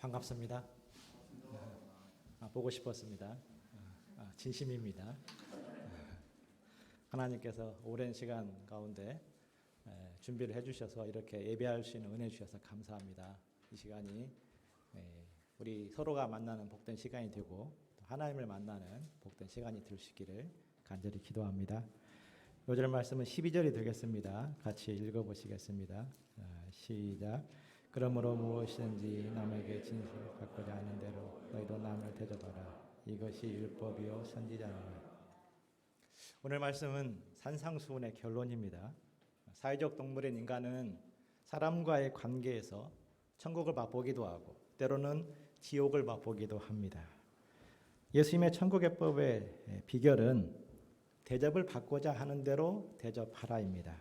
반갑습니다. 보고 싶었습니다. 진심입니다. 하나님께서 오랜 시간 가운데 준비를 해주셔서 이렇게 예배할 수 있는 은혜 주셔서 감사합니다. 이 시간이 우리 서로가 만나는 복된 시간이 되고 하나님을 만나는 복된 시간이 될 수 있기를 간절히 기도합니다. 요절 말씀은 12절이 되겠습니다. 같이 읽어보시겠습니다. 시작. 그러므로 무엇이든지 남에게 진실을 받고자 하는 대로 너희도 남을 대접하라. 이것이 율법이요 선지자니라. 오늘 말씀은 산상수훈의 결론입니다. 사회적 동물인 인간은 사람과의 관계에서 천국을 맛보기도 하고 때로는 지옥을 맛보기도 합니다. 예수님의 천국의 법의 비결은 대접을 받고자 하는 대로 대접하라입니다.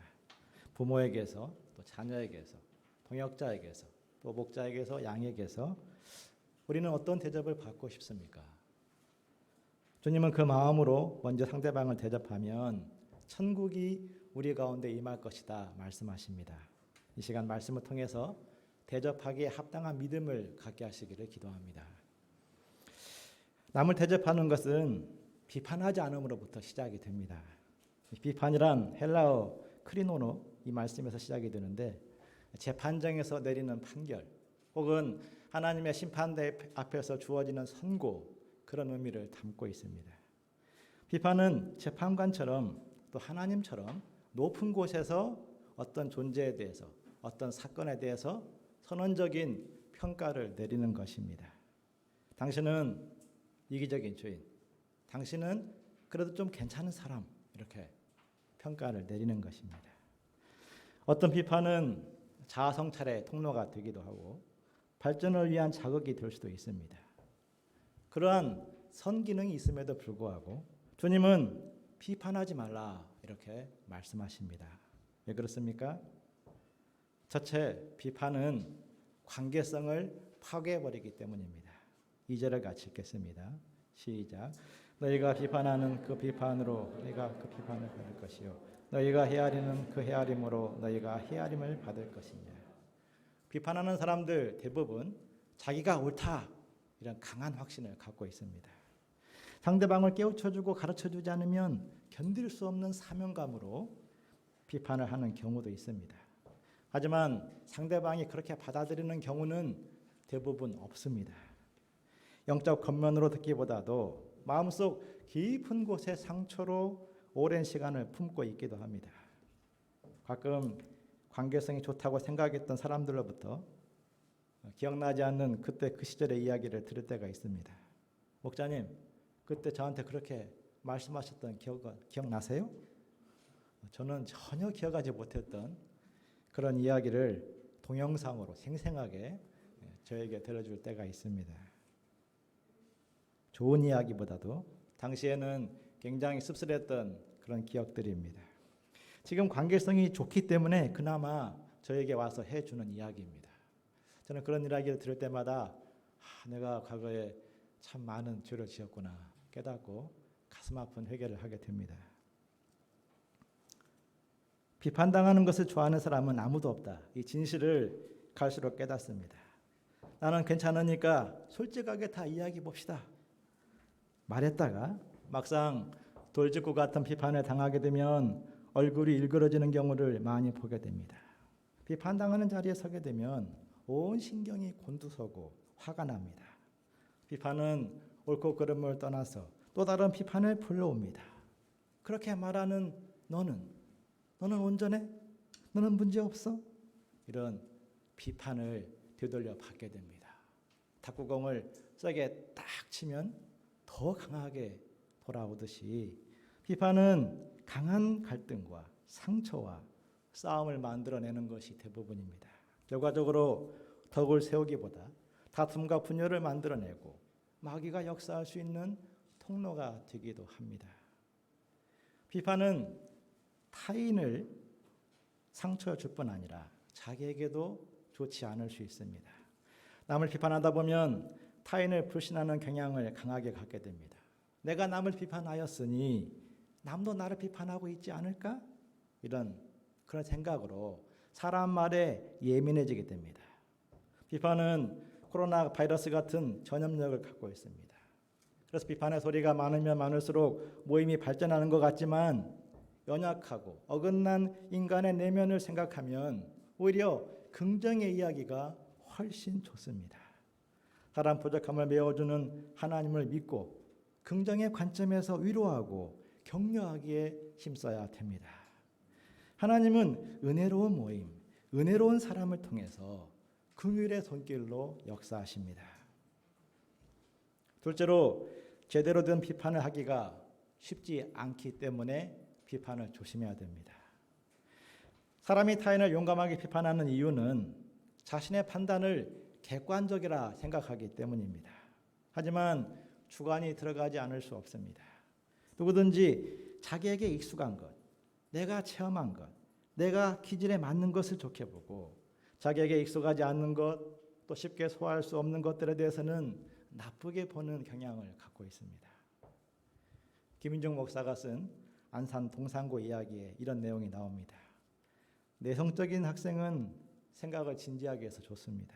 부모에게서 또 자녀에게서 동역자에게서 또 목자에게서 양에게서 우리는 어떤 대접을 받고 싶습니까? 주님은 그 마음으로 먼저 상대방을 대접하면 천국이 우리 가운데 임할 것이다 말씀하십니다. 이 시간 말씀을 통해서 대접하기에 합당한 믿음을 갖게 하시기를 기도합니다. 남을 대접하는 것은 비판하지 않음으로부터 시작이 됩니다. 비판이란 헬라어 크리노노 이 말씀에서 시작이 되는데 재판정에서 내리는 판결 혹은 하나님의 심판대 앞에서 주어지는 선고 그런 의미를 담고 있습니다. 비판은 재판관처럼 또 하나님처럼 높은 곳에서 어떤 존재에 대해서 어떤 사건에 대해서 선언적인 평가를 내리는 것입니다. 당신은 이기적인 주인, 당신은 그래도 좀 괜찮은 사람 이렇게 평가를 내리는 것입니다. 어떤 비판은 자아성찰의 통로가 되기도 하고 발전을 위한 자극이 될 수도 있습니다. 그러한 선기능이 있음에도 불구하고 주님은 비판하지 말라 이렇게 말씀하십니다. 왜 그렇습니까? 첫째, 비판은 관계성을 파괴해버리기 때문입니다. 2절을 같이 읽겠습니다. 시작. 너희가 비판하는 그 비판으로 너희가 그 비판을 받을 것이요 너희가 헤아리는 그 헤아림으로 너희가 헤아림을 받을 것이냐. 비판하는 사람들 대부분 자기가 옳다 이런 강한 확신을 갖고 있습니다. 상대방을 깨우쳐주고 가르쳐주지 않으면 견딜 수 없는 사명감으로 비판을 하는 경우도 있습니다. 하지만 상대방이 그렇게 받아들이는 경우는 대부분 없습니다. 영적 겉면으로 듣기보다도 마음속 깊은 곳의 상처로 오랜 시간을 품고 있기도 합니다. 가끔 관계성이 좋다고 생각했던 사람들로부터 기억나지 않는 그때 그 시절의 이야기를 들을 때가 있습니다. 목자님, 그때 저한테 그렇게 말씀하셨던 기억나세요? 저는 전혀 기억하지 못했던 그런 이야기를 동영상으로 생생하게 저에게 들려줄 때가 있습니다. 좋은 이야기보다도 당시에는 굉장히 씁쓸했던 그런 기억들입니다. 지금 관계성이 좋기 때문에 그나마 저에게 와서 해주는 이야기입니다. 저는 그런 이야기를 들을 때마다 내가 과거에 참 많은 죄를 지었구나 깨닫고 가슴 아픈 회개를 하게 됩니다. 비판당하는 것을 좋아하는 사람은 아무도 없다. 이 진실을 갈수록 깨닫습니다. 나는 괜찮으니까 솔직하게 다 이야기해 봅시다. 말했다가 막상 돌직구 같은 비판을 당하게 되면 얼굴이 일그러지는 경우를 많이 보게 됩니다. 비판당하는 자리에 서게 되면 온 신경이 곤두서고 화가 납니다. 비판은 옳고 그름을 떠나서 또 다른 비판을 불러옵니다. 그렇게 말하는 너는 온전해? 너는 문제없어? 이런 비판을 되돌려 받게 됩니다. 탁구공을 세게 딱 치면 더 강하게 돌아오듯이 비판은 강한 갈등과 상처와 싸움을 만들어내는 것이 대부분입니다. 결과적으로 덕을 세우기보다 다툼과 분열을 만들어내고 마귀가 역사할 수 있는 통로가 되기도 합니다. 비판은 타인을 상처 줄 뿐 아니라 자기에게도 좋지 않을 수 있습니다. 남을 비판하다 보면 타인을 불신하는 경향을 강하게 갖게 됩니다. 내가 남을 비판하였으니 남도 나를 비판하고 있지 않을까? 이런 그런 생각으로 사람 말에 예민해지게 됩니다. 비판은 코로나 바이러스 같은 전염력을 갖고 있습니다. 그래서 비판의 소리가 많으면 많을수록 모임이 발전하는 것 같지만 연약하고 어긋난 인간의 내면을 생각하면 오히려 긍정의 이야기가 훨씬 좋습니다. 사람 부족함을 메워주는 하나님을 믿고 긍정의 관점에서 위로하고 격려하기에 힘써야 됩니다. 하나님은 은혜로운 모임, 은혜로운 사람을 통해서 긍휼의 손길로 역사하십니다. 둘째로 제대로 된 비판을 하기가 쉽지 않기 때문에 비판을 조심해야 됩니다. 사람이 타인을 용감하게 비판하는 이유는 자신의 판단을 객관적이라 생각하기 때문입니다. 하지만 주관이 들어가지 않을 수 없습니다. 누구든지 자기에게 익숙한 것, 내가 체험한 것, 내가 기질에 맞는 것을 좋게 보고 자기에게 익숙하지 않는 것, 또 쉽게 소화할 수 없는 것들에 대해서는 나쁘게 보는 경향을 갖고 있습니다. 김인중 목사가 쓴 안산 동산고 이야기에 이런 내용이 나옵니다. 내성적인 학생은 생각을 진지하게 해서 좋습니다.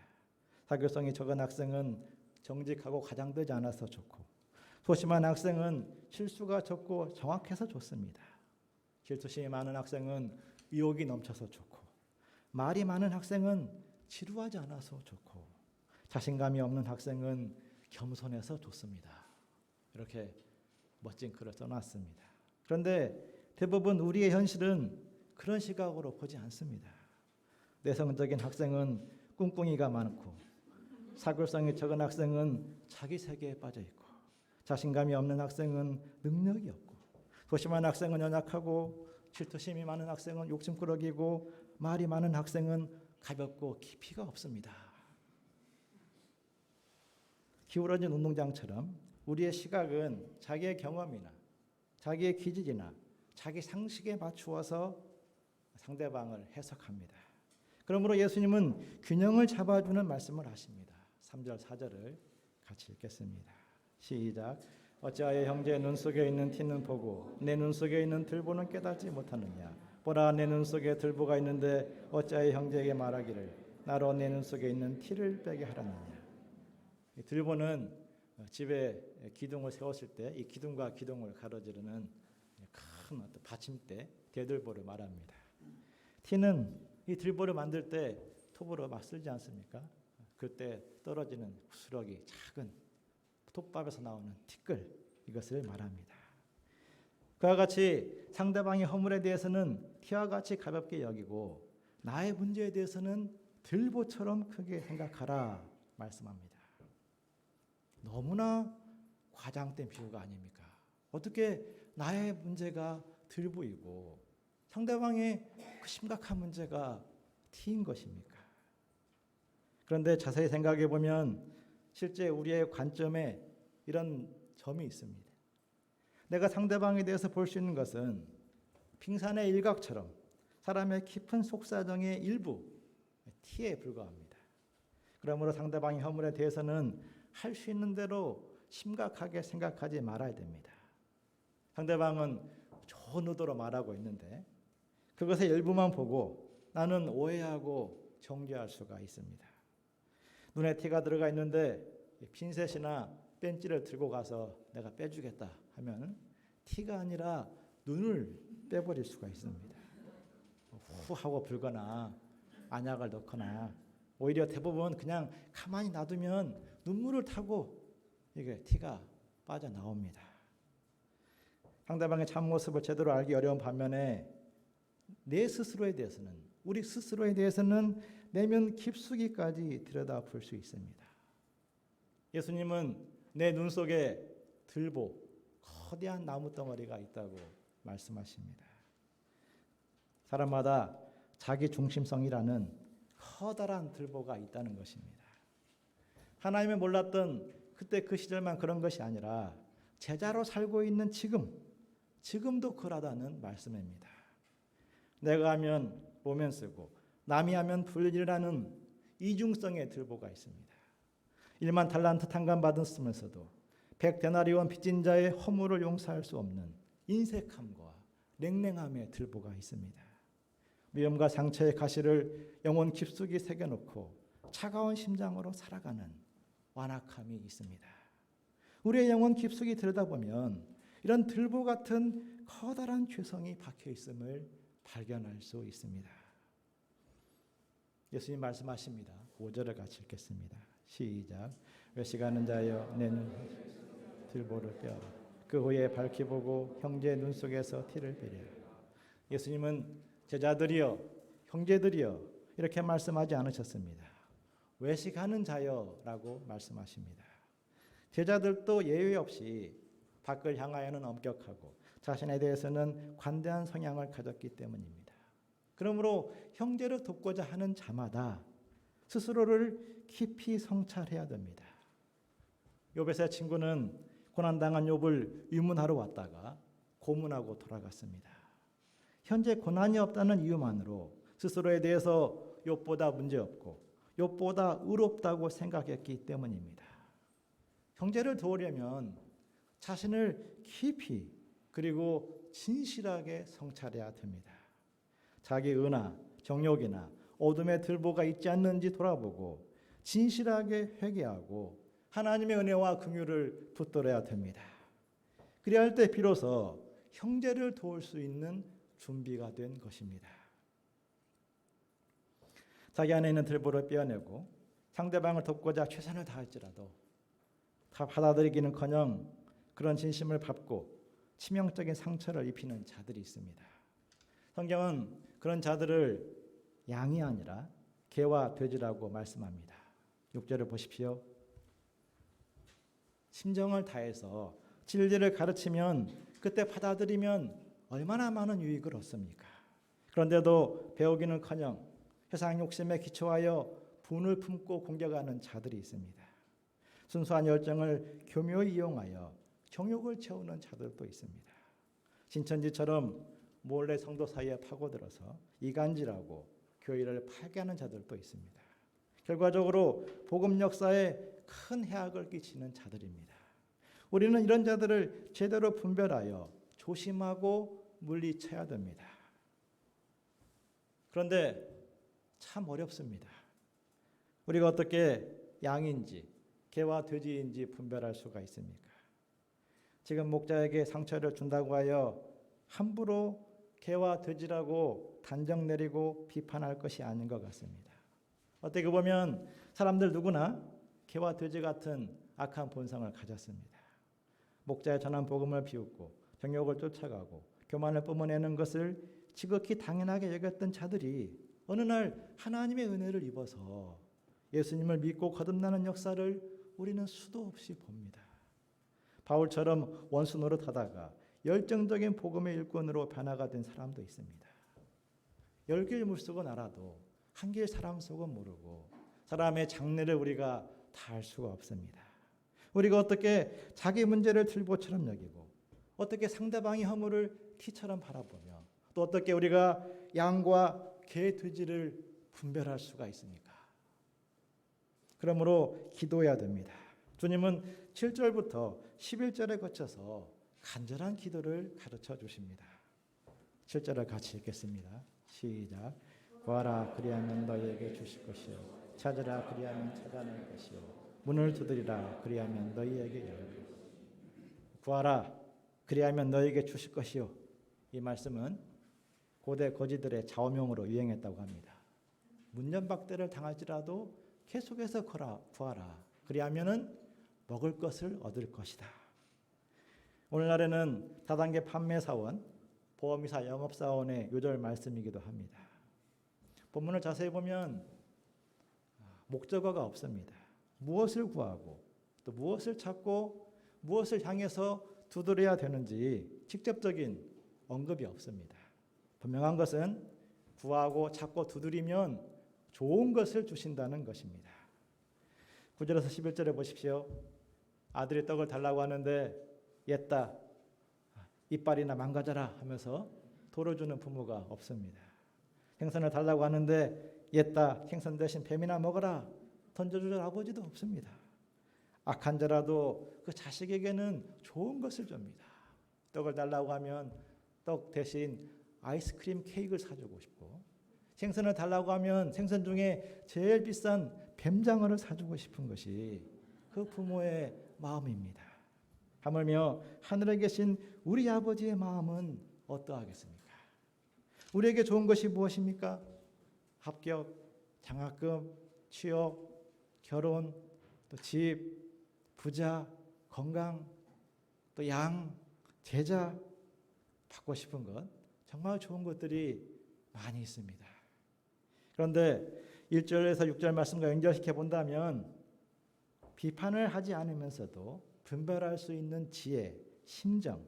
사교성이 적은 학생은 정직하고 과장되지 않아서 좋고, 소심한 학생은 실수가 적고 정확해서 좋습니다. 질투심이 많은 학생은 의욕이 넘쳐서 좋고, 말이 많은 학생은 지루하지 않아서 좋고, 자신감이 없는 학생은 겸손해서 좋습니다. 이렇게 멋진 글을 써놨습니다. 그런데 대부분 우리의 현실은 그런 시각으로 보지 않습니다. 내성적인 학생은 꿍꿍이가 많고, 사교성이 적은 학생은 자기 세계에 빠져 있고, 자신감이 없는 학생은 능력이 없고, 소심한 학생은 연약하고, 질투심이 많은 학생은 욕심꾸러기고, 말이 많은 학생은 가볍고 깊이가 없습니다. 기울어진 운동장처럼 우리의 시각은 자기의 경험이나 자기의 기질이나 자기 상식에 맞추어서 상대방을 해석합니다. 그러므로 예수님은 균형을 잡아주는 말씀을 하십니다. 3절 4절을 같이 읽겠습니다. 시작. 어찌하여 형제의 눈 속에 있는 티는 보고 내 눈 속에 있는 들보는 깨닫지 못하느냐. 보라, 내 눈 속에 들보가 있는데 어찌하여 형제에게 말하기를 나로 내 눈 속에 있는 티를 빼게 하라느냐. 들보는 집에 기둥을 세웠을 때 이 기둥과 기둥을 가로지르는 큰 어떤 받침대, 대들보를 말합니다. 티는 이 들보를 만들 때 톱으로 막 쓸지 않습니까? 그때 떨어지는 부스러기, 작은 톱밥에서 나오는 티끌, 이것을 말합니다. 그와 같이 상대방의 허물에 대해서는 티와 같이 가볍게 여기고 나의 문제에 대해서는 들보처럼 크게 생각하라 말씀합니다. 너무나 과장된 비유가 아닙니까? 어떻게 나의 문제가 들보이고 상대방의 그 심각한 문제가 티인 것입니까? 그런데 자세히 생각해 보면 실제 우리의 관점에 이런 점이 있습니다. 내가 상대방에 대해서 볼 수 있는 것은 빙산의 일각처럼 사람의 깊은 속사정의 일부, 티에 불과합니다. 그러므로 상대방의 허물에 대해서는 할 수 있는 대로 심각하게 생각하지 말아야 됩니다. 상대방은 좋은 의도로 말하고 있는데 그것의 일부만 보고 나는 오해하고 정죄할 수가 있습니다. 눈에 티가 들어가 있는데 핀셋이나 뺀지를 들고 가서 내가 빼주겠다 하면 티가 아니라 눈을 빼버릴 수가 있습니다. 후 하고 불거나 안약을 넣거나 오히려 대부분 그냥 가만히 놔두면 눈물을 타고 이게 티가 빠져나옵니다. 상대방의 참모습을 제대로 알기 어려운 반면에 내 스스로에 대해서는, 우리 스스로에 대해서는 내면 깊숙이까지 들여다볼 수 있습니다. 예수님은 내 눈 속에 들보, 거대한 나무 덩어리가 있다고 말씀하십니다. 사람마다 자기 중심성이라는 커다란 들보가 있다는 것입니다. 하나님을 몰랐던 그때 그 시절만 그런 것이 아니라 제자로 살고 있는 지금도 그러다는 말씀입니다. 내가 하면 로맨스고 남이 하면 불일이라는 이중성의 들보가 있습니다. 1만 달란트 탕감받았으면서도 100데나리온 빚진 자의 허물을 용서할 수 없는 인색함과 냉랭함의 들보가 있습니다. 위험과 상처의 가시를 영혼 깊숙이 새겨놓고 차가운 심장으로 살아가는 완악함이 있습니다. 우리의 영혼 깊숙이 들여다보면 이런 들보 같은 커다란 죄성이 박혀 있음을 발견할 수 있습니다. 예수님 말씀하십니다. 5절을 같이 읽겠습니다. 시작. 외식하는 자여 내 눈 들보를 빼어라. 그 후에 밝히 보고 형제의 눈 속에서 티를 빼리라. 예수님은 제자들이여 형제들이여 이렇게 말씀하지 않으셨습니다. 외식하는 자여라고 말씀하십니다. 제자들도 예외 없이 밖을 향하여는 엄격하고 자신에 대해서는 관대한 성향을 가졌기 때문입니다. 그러므로 형제를 돕고자 하는 자마다 스스로를 깊이 성찰해야 됩니다. 욥의 친구는 고난당한 욥을 위문하러 왔다가 고문하고 돌아갔습니다. 현재 고난이 없다는 이유만으로 스스로에 대해서 욥보다 문제없고 욥보다 의롭다고 생각했기 때문입니다. 형제를 도우려면 자신을 깊이 그리고 진실하게 성찰해야 됩니다. 자기 은하, 정욕이나 어둠의 들보가 있지 않는지 돌아보고 진실하게 회개하고 하나님의 은혜와 긍휼을 붙들어야 됩니다. 그래야 할 때 비로소 형제를 도울 수 있는 준비가 된 것입니다. 자기 안에 있는 들보를 빼어내고 상대방을 돕고자 최선을 다할지라도 다 받아들이기는커녕 그런 진심을 밟고 치명적인 상처를 입히는 자들이 있습니다. 성경은 그런 자들을 양이 아니라 개와 돼지라고 말씀합니다. 6절을 보십시오. 심정을 다해서 진리를 가르치면 그때 받아들이면 얼마나 많은 유익을 얻습니까? 그런데도 배우기는커녕 세상 욕심에 기초하여 분을 품고 공격하는 자들이 있습니다. 순수한 열정을 교묘히 이용하여 정욕을 채우는 자들도 있습니다. 신천지처럼 몰래 성도 사이에 파고들어서 이간질하고 교회를 파괴하는 자들도 있습니다. 결과적으로 복음 역사에 큰 해악을 끼치는 자들입니다. 우리는 이런 자들을 제대로 분별하여 조심하고 물리쳐야 됩니다. 그런데 참 어렵습니다. 우리가 어떻게 양인지 개와 돼지인지 분별할 수가 있습니까? 지금 목자에게 상처를 준다고 하여 함부로 개와 돼지라고 단정 내리고 비판할 것이 아닌 것 같습니다. 어떻게 보면 사람들 누구나 개와 돼지 같은 악한 본성을 가졌습니다. 목자의 전한 복음을 비웃고 정욕을 쫓아가고 교만을 뿜어내는 것을 지극히 당연하게 여겼던 자들이 어느 날 하나님의 은혜를 입어서 예수님을 믿고 거듭나는 역사를 우리는 수도 없이 봅니다. 바울처럼 원수 노릇하다가 열정적인 복음의 일꾼으로 변화가 된 사람도 있습니다. 열길 물속은 알아도 한길 사람 속은 모르고 사람의 장래를 우리가 다 알 수가 없습니다. 우리가 어떻게 자기 문제를 들보처럼 여기고 어떻게 상대방의 허물을 티처럼 바라보며 또 어떻게 우리가 양과 개, 돼지를 분별할 수가 있습니까? 그러므로 기도해야 됩니다. 주님은 7절부터 11절에 거쳐서 간절한 기도를 가르쳐 주십니다. 7절을 같이 읽겠습니다. 시작. 구하라 그리하면 너희에게 주실 것이요 찾으라 그리하면 찾아낼 것이요 문을 두드리라 그리하면 너희에게 열릴 것이요 구하라 그리하면 너희에게 주실 것이요 이 말씀은 고대 거지들의 좌우명으로 유행했다고 합니다. 문전박대를 당할지라도 계속해서 구하라 그리하면은 먹을 것을 얻을 것이다. 오늘날에는 다단계 판매사원, 보험이사, 영업사원의 요절 말씀이기도 합니다. 본문을 자세히 보면 목적어가 없습니다. 무엇을 구하고 또 무엇을 찾고 무엇을 향해서 두드려야 되는지 직접적인 언급이 없습니다. 분명한 것은 구하고 찾고 두드리면 좋은 것을 주신다는 것입니다. 9절에서 11절에 보십시오. 아들이 떡을 달라고 하는데 옛다 이빨이나 망가져라 하면서 돌을 주는 부모가 없습니다. 생선을 달라고 하는데 옛다 생선 대신 뱀이나 먹어라 던져줄 아버지도 없습니다. 악한 자라도 그 자식에게는 좋은 것을 줍니다. 떡을 달라고 하면 떡 대신 아이스크림 케이크를 사주고 싶고 생선을 달라고 하면 생선 중에 제일 비싼 뱀장어를 사주고 싶은 것이 그 부모의 마음입니다. 하물며 하늘에 계신 우리 아버지의 마음은 어떠하겠습니까? 우리에게 좋은 것이 무엇입니까? 합격, 장학금, 취업, 결혼, 또 집, 부자, 건강, 또 양, 제자, 받고 싶은 것, 정말 좋은 것들이 많이 있습니다. 그런데 1절에서 6절 말씀과 연결시켜 본다면 비판을 하지 않으면서도 분별할 수 있는 지혜, 심정,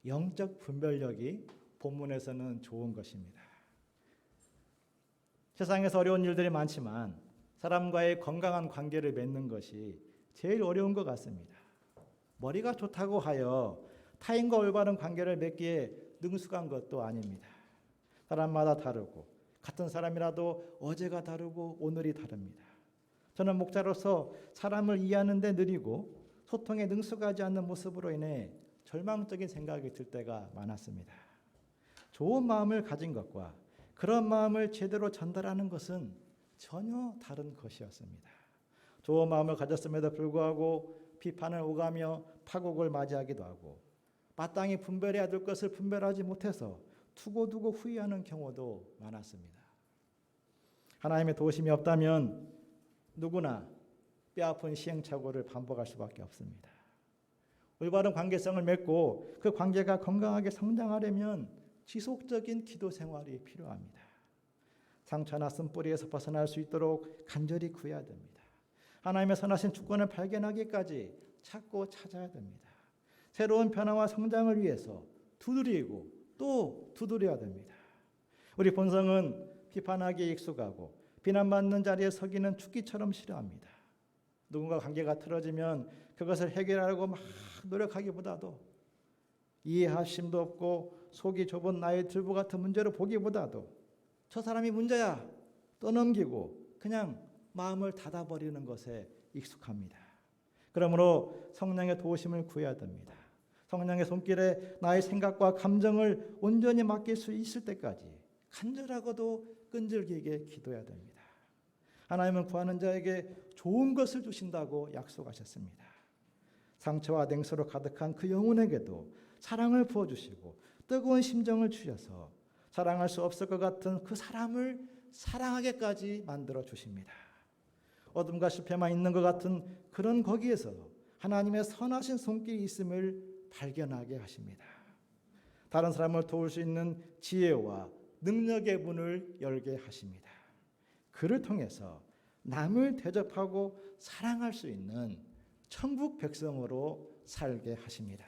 영적 분별력이 본문에서는 좋은 것입니다. 세상에서 어려운 일들이 많지만 사람과의 건강한 관계를 맺는 것이 제일 어려운 것 같습니다. 머리가 좋다고 하여 타인과 올바른 관계를 맺기에 능숙한 것도 아닙니다. 사람마다 다르고 같은 사람이라도 어제가 다르고 오늘이 다릅니다. 저는 목자로서 사람을 이해하는 데 느리고 소통에 능숙하지 않는 모습으로 인해 절망적인 생각이 들 때가 많았습니다. 좋은 마음을 가진 것과 그런 마음을 제대로 전달하는 것은 전혀 다른 것이었습니다. 좋은 마음을 가졌음에도 불구하고 비판을 오가며 파국을 맞이하기도 하고 마땅히 분별해야 될 것을 분별하지 못해서 두고두고 후회하는 경우도 많았습니다. 하나님의 도우심이 없다면 누구나 뼈아픈 시행착오를 반복할 수밖에 없습니다. 올바른 관계성을 맺고 그 관계가 건강하게 성장하려면 지속적인 기도 생활이 필요합니다. 상처나 쓴뿌리에서 벗어날 수 있도록 간절히 구해야 됩니다. 하나님의 선하신 주권을 발견하기까지 찾고 찾아야 됩니다. 새로운 변화와 성장을 위해서 두드리고 또 두드려야 됩니다. 우리 본성은 비판하기에 익숙하고 비난받는 자리에 서기는 죽기처럼 싫어합니다. 누군가 관계가 틀어지면 그것을 해결하려고 막 노력하기보다도 이해할 심도 없고 속이 좁은 나의 들보 같은 문제로 보기보다도 저 사람이 문제야 떠넘기고 그냥 마음을 닫아버리는 것에 익숙합니다. 그러므로 성령의 도우심을 구해야 됩니다. 성령의 손길에 나의 생각과 감정을 온전히 맡길 수 있을 때까지 간절하고도 끈질기게 기도해야 됩니다. 하나님은 구하는 자에게 좋은 것을 주신다고 약속하셨습니다. 상처와 냉소로 가득한 그 영혼에게도 사랑을 부어주시고 뜨거운 심정을 주셔서 사랑할 수 없을 것 같은 그 사람을 사랑하게까지 만들어 주십니다. 어둠과 실패만 있는 것 같은 그런 거기에서 하나님의 선하신 손길이 있음을 발견하게 하십니다. 다른 사람을 도울 수 있는 지혜와 능력의 문을 열게 하십니다. 그를 통해서 남을 대접하고 사랑할 수 있는 천국 백성으로 살게 하십니다.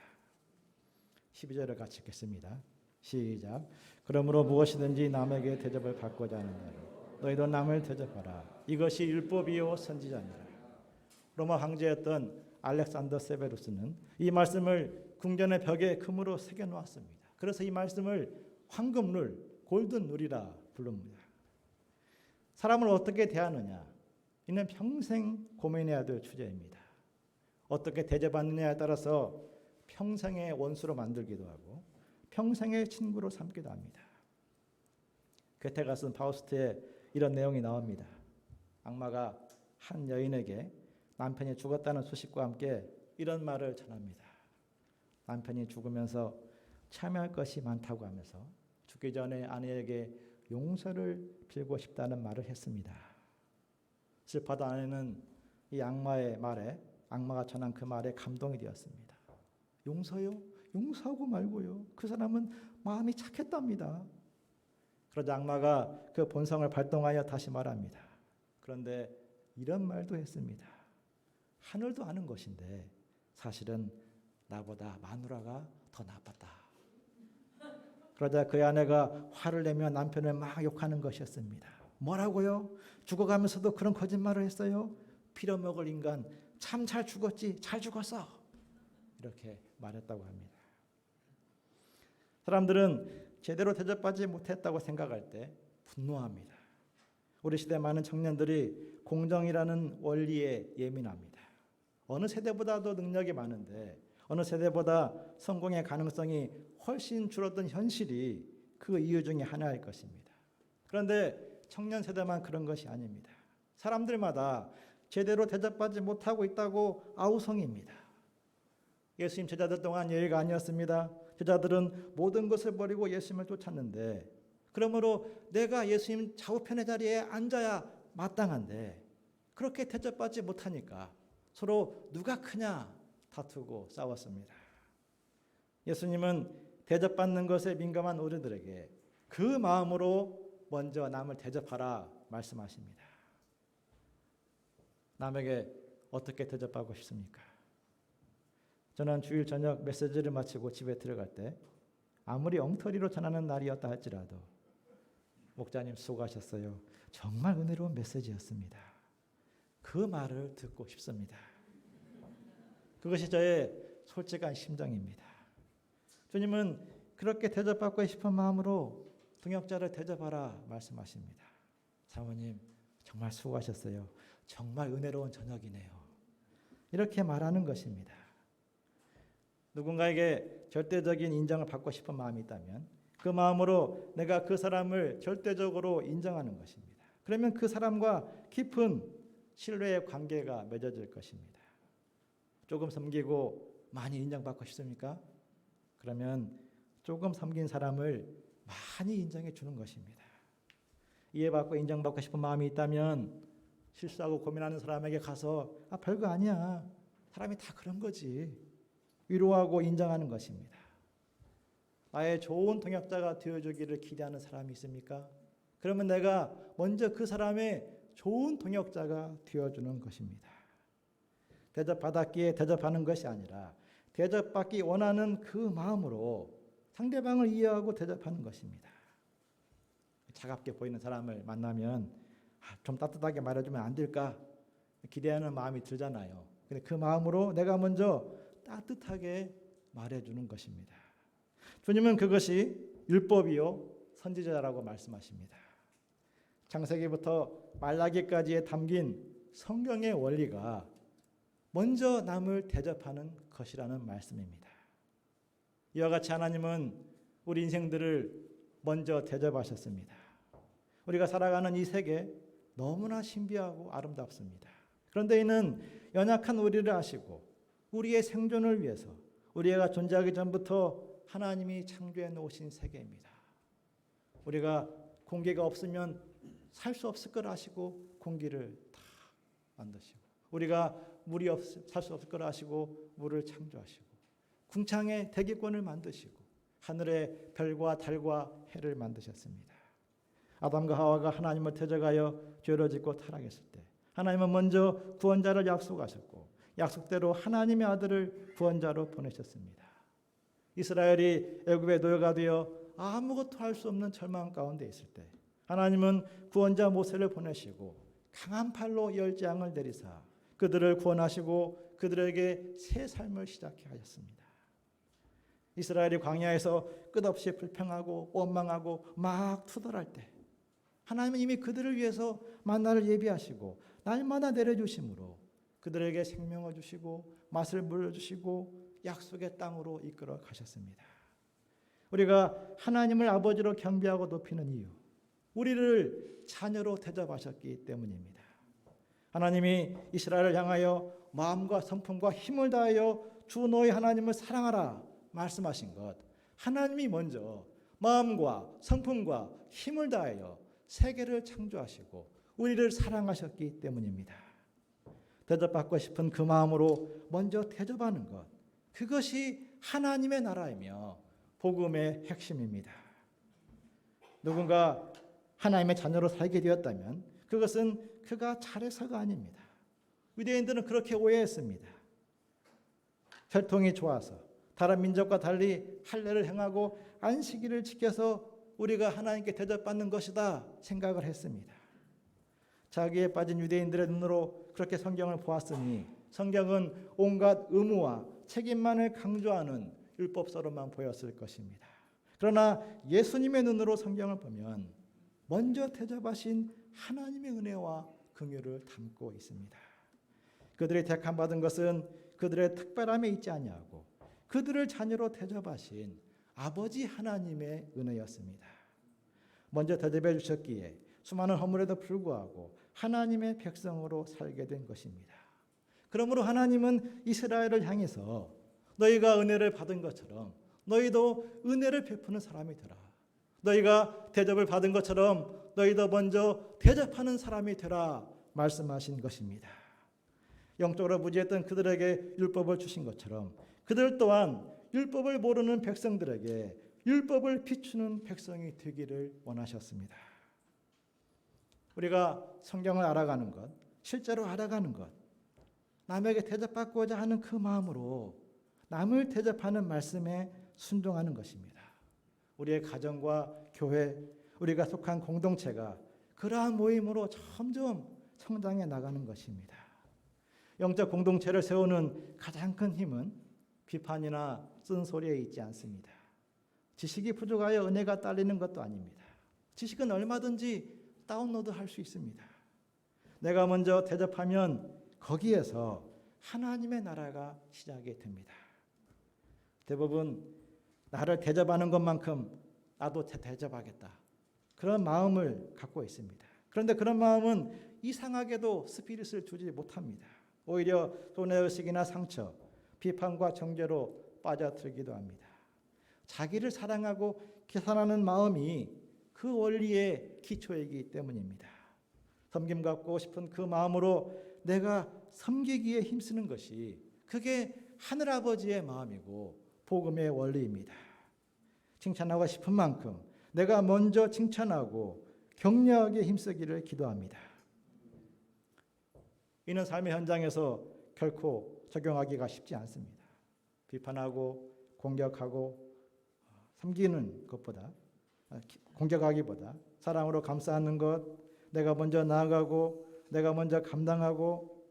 12절을 같이 읽겠습니다. 시작. 그러므로 무엇이든지 남에게 대접을 받고자 하는 대로 너희도 남을 대접하라. 이것이 율법이요 선지자니라. 로마 황제였던 알렉산더 세베루스는 이 말씀을 궁전의 벽에 금으로 새겨 놓았습니다. 그래서 이 말씀을 황금룰, 골든룰이라 부릅니다. 사람을 어떻게 대하느냐, 이는 평생 고민해야 될 주제입니다. 어떻게 대접하느냐에 따라서 평생의 원수로 만들기도 하고 평생의 친구로 삼기도 합니다. 괴테가 쓴 파우스트에 이런 내용이 나옵니다. 악마가 한 여인에게 남편이 죽었다는 소식과 함께 이런 말을 전합니다. 남편이 죽으면서 참여할 것이 많다고 하면서 죽기 전에 아내에게 용서를 빌고 싶다는 말을 했습니다. 슬퍼하던 아내는 이 악마의 말에, 악마가 전한 그 말에 감동이 되었습니다. 용서요? 용서하고 말고요. 그 사람은 마음이 착했답니다. 그러자 악마가 그 본성을 발동하여 다시 말합니다. 그런데 이런 말도 했습니다. 하늘도 아는 것인데 사실은 나보다 마누라가 더 나빴다. 그러자 그의 아내가 화를 내며 남편을 막 욕하는 것이었습니다. 뭐라고요? 죽어가면서도 그런 거짓말을 했어요? 빌어먹을 인간, 참 잘 죽었지, 잘 죽었어. 이렇게 말했다고 합니다. 사람들은 제대로 대접받지 못했다고 생각할 때 분노합니다. 우리 시대 많은 청년들이 공정이라는 원리에 예민합니다. 어느 세대보다도 능력이 많은데 어느 세대보다 성공의 가능성이 훨씬 줄어든 현실이 그 이유 중에 하나일 것입니다. 그런데 청년 세대만 그런 것이 아닙니다. 사람들마다 제대로 대접받지 못하고 있다고 아우성입니다. 예수님 제자들 동안 예의가 아니었습니다. 제자들은 모든 것을 버리고 예수님을 쫓았는데, 그러므로 내가 예수님 좌우편의 자리에 앉아야 마땅한데 그렇게 대접받지 못하니까 서로 누가 크냐 다투고 싸웠습니다. 예수님은 대접받는 것에 민감한 우리들에게 그 마음으로 먼저 남을 대접하라 말씀하십니다. 남에게 어떻게 대접하고 싶습니까? 저는 주일 저녁 메시지를 마치고 집에 들어갈 때 아무리 엉터리로 전하는 날이었다 할지라도 목자님 수고하셨어요. 정말 은혜로운 메시지였습니다. 그 말을 듣고 싶습니다. 그것이 저의 솔직한 심정입니다. 주님은 그렇게 대접받고 싶은 마음으로 동역자를 대접하라 말씀하십니다. 사모님 정말 수고하셨어요. 정말 은혜로운 저녁이네요. 이렇게 말하는 것입니다. 누군가에게 절대적인 인정을 받고 싶은 마음이 있다면 그 마음으로 내가 그 사람을 절대적으로 인정하는 것입니다. 그러면 그 사람과 깊은 신뢰의 관계가 맺어질 것입니다. 조금 섬기고 많이 인정받고 싶습니까? 그러면 조금 섬긴 사람을 많이 인정해 주는 것입니다. 이해받고 인정받고 싶은 마음이 있다면 실수하고 고민하는 사람에게 가서 별거 아니야. 사람이 다 그런 거지. 위로하고 인정하는 것입니다. 나의 좋은 동역자가 되어주기를 기대하는 사람이 있습니까? 그러면 내가 먼저 그 사람의 좋은 동역자가 되어주는 것입니다. 대접받았기에 대접하는 것이 아니라 대접받기 원하는 그 마음으로 상대방을 이해하고 대접하는 것입니다. 차갑게 보이는 사람을 만나면 좀 따뜻하게 말해주면 안 될까 기대하는 마음이 들잖아요. 근데 그 마음으로 내가 먼저 따뜻하게 말해주는 것입니다. 주님은 그것이 율법이요 선지자라고 말씀하십니다. 창세기부터 말라기까지에 담긴 성경의 원리가 먼저 남을 대접하는 것이라는 말씀입니다. 이와 같이 하나님은 우리 인생들을 먼저 대접하셨습니다. 우리가 살아가는 이 세계 너무나 신비하고 아름답습니다. 그런데 이는 연약한 우리를 아시고 우리의 생존을 위해서 우리가 존재하기 전부터 하나님이 창조해 놓으신 세계입니다. 우리가 공기가 없으면 살 수 없을 걸 아시고 공기를 다 만드시고, 우리가 물이 살 수 없을 걸 아시고 물을 창조하시고, 궁창에 대기권을 만드시고 하늘의 별과 달과 해를 만드셨습니다. 아담과 하와가 하나님을 대적하여 죄를 짓고 타락했을 때 하나님은 먼저 구원자를 약속하셨고 약속대로 하나님의 아들을 구원자로 보내셨습니다. 이스라엘이 애굽의 노예가 되어 아무것도 할 수 없는 절망 가운데 있을 때 하나님은 구원자 모세를 보내시고 강한 팔로 열재앙을 내리사 그들을 구원하시고 그들에게 새 삶을 시작해 하셨습니다. 이스라엘이 광야에서 끝없이 불평하고 원망하고 막 투덜할 때 하나님은 이미 그들을 위해서 만나를 예비하시고 날마다 내려주심으로 그들에게 생명을 주시고 맛을 물려주시고 약속의 땅으로 이끌어 가셨습니다. 우리가 하나님을 아버지로 경배하고 높이는 이유, 우리를 자녀로 대접하셨기 때문입니다. 하나님이 이스라엘을 향하여 마음과 성품과 힘을 다하여 주 너희 하나님을 사랑하라 말씀하신 것, 하나님이 먼저 마음과 성품과 힘을 다하여 세계를 창조하시고 우리를 사랑하셨기 때문입니다. 대접받고 싶은 그 마음으로 먼저 대접하는 것, 그것이 하나님의 나라이며 복음의 핵심입니다. 누군가 하나님의 자녀로 살게 되었다면 그것은 그가 잘해서가 아닙니다. 유대인들은 그렇게 오해했습니다. 혈통이 좋아서 다른 민족과 달리 할례를 행하고 안식일을 지켜서 우리가 하나님께 대접받는 것이다 생각을 했습니다. 자기에 빠진 유대인들의 눈으로 그렇게 성경을 보았으니 성경은 온갖 의무와 책임만을 강조하는 율법서로만 보였을 것입니다. 그러나 예수님의 눈으로 성경을 보면 먼저 대접하신 하나님의 은혜와 긍휼을 담고 있습니다. 그들이 택함받은 것은 그들의 특별함에 있지 아니하고 그들을 자녀로 대접하신 아버지 하나님의 은혜였습니다. 먼저 대접해 주셨기에 수많은 허물에도 불구하고 하나님의 백성으로 살게 된 것입니다. 그러므로 하나님은 이스라엘을 향해서 너희가 은혜를 받은 것처럼 너희도 은혜를 베푸는 사람이 되라. 너희가 대접을 받은 것처럼 너희도 먼저 대접하는 사람이 되라 말씀하신 것입니다. 영적으로 무지했던 그들에게 율법을 주신 것처럼 그들 또한 율법을 모르는 백성들에게 율법을 비추는 백성이 되기를 원하셨습니다. 우리가 성경을 알아가는 것, 실제로 알아가는 것, 남에게 대접받고자 하는 그 마음으로 남을 대접하는 말씀에 순종하는 것입니다. 우리의 가정과 교회, 우리가 속한 공동체가 그러한 모임으로 점점 성장해 나가는 것입니다. 영적 공동체를 세우는 가장 큰 힘은 비판이나 쓴소리에 있지 않습니다. 지식이 부족하여 은혜가 딸리는 것도 아닙니다. 지식은 얼마든지 다운로드할 수 있습니다. 내가 먼저 대접하면 거기에서 하나님의 나라가 시작이 됩니다. 대부분 나를 대접하는 것만큼 나도 대접하겠다. 그런 마음을 갖고 있습니다. 그런데 그런 마음은 이상하게도 스피릿을 주지 못합니다. 오히려 손해의식이나 상처, 비판과 정죄로 빠져들기도 합니다. 자기를 사랑하고 계산하는 마음이 그 원리의 기초이기 때문입니다. 섬김 갖고 싶은 그 마음으로 내가 섬기기에 힘쓰는 것이 그게 하늘아버지의 마음이고 복음의 원리입니다. 칭찬하고 싶은 만큼 내가 먼저 칭찬하고 격려하기에 힘쓰기를 기도합니다. 이는 삶의 현장에서 결코 적용하기가 쉽지 않습니다. 비판하고 공격하고 섬기는 것보다 공격하기보다 사랑으로 감싸는 것, 내가 먼저 나아가고 내가 먼저 감당하고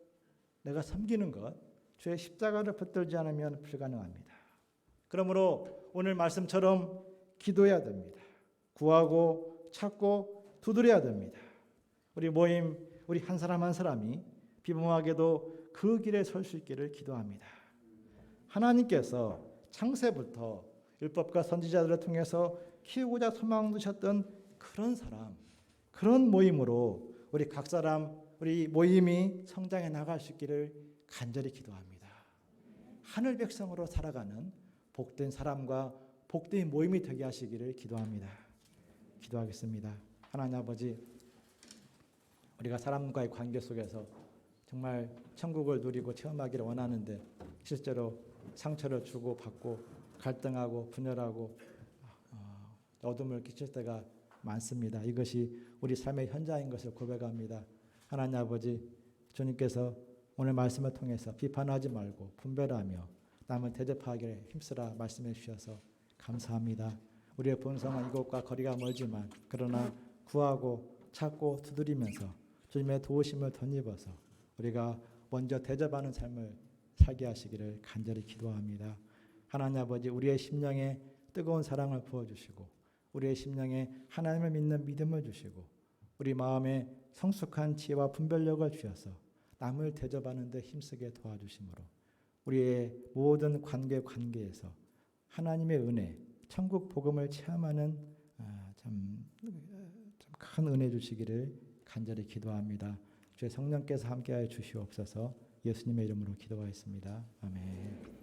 내가 섬기는 것, 주의 십자가를 붙들지 않으면 불가능합니다. 그러므로 오늘 말씀처럼 기도해야 됩니다. 구하고 찾고 두드려야 됩니다. 우리 모임, 우리 한 사람 한 사람이 비범하게도 그 길에 설 수 있기를 기도합니다. 하나님께서 창세부터 율법과 선지자들을 통해서 키우고자 소망 두셨던 그런 사람, 그런 모임으로 우리 각 사람, 우리 모임이 성장해 나갈 수 있기를 간절히 기도합니다. 하늘 백성으로 살아가는 복된 사람과 복된 모임이 되게 하시기를 기도합니다. 기도하겠습니다. 하나님 아버지, 우리가 사람과의 관계 속에서 정말 천국을 누리고 체험하기를 원하는데 실제로 상처를 주고 받고 갈등하고 분열하고 어둠을 끼칠 때가 많습니다. 이것이 우리 삶의 현장인 것을 고백합니다. 하나님 아버지, 주님께서 오늘 말씀을 통해서 비판하지 말고 분별하며 남을 대접하기를 힘쓰라 말씀해 주셔서 감사합니다. 우리의 본성은 이곳과 거리가 멀지만 그러나 구하고 찾고 두드리면서 주님의 도우심을 덧입어서 우리가 먼저 대접하는 삶을 살게 하시기를 간절히 기도합니다. 하나님 아버지, 우리의 심령에 뜨거운 사랑을 부어주시고 우리의 심령에 하나님을 믿는 믿음을 주시고 우리 마음에 성숙한 지혜와 분별력을 주셔서 남을 대접하는 데 힘쓰게 도와주심으로 우리의 모든 관계에서 하나님의 은혜, 천국 복음을 체험하는 참 큰 은혜 주시기를 간절히 기도합니다. 주의 성령께서 함께하여 주시옵소서. 예수님의 이름으로 기도하였습니다. 아멘.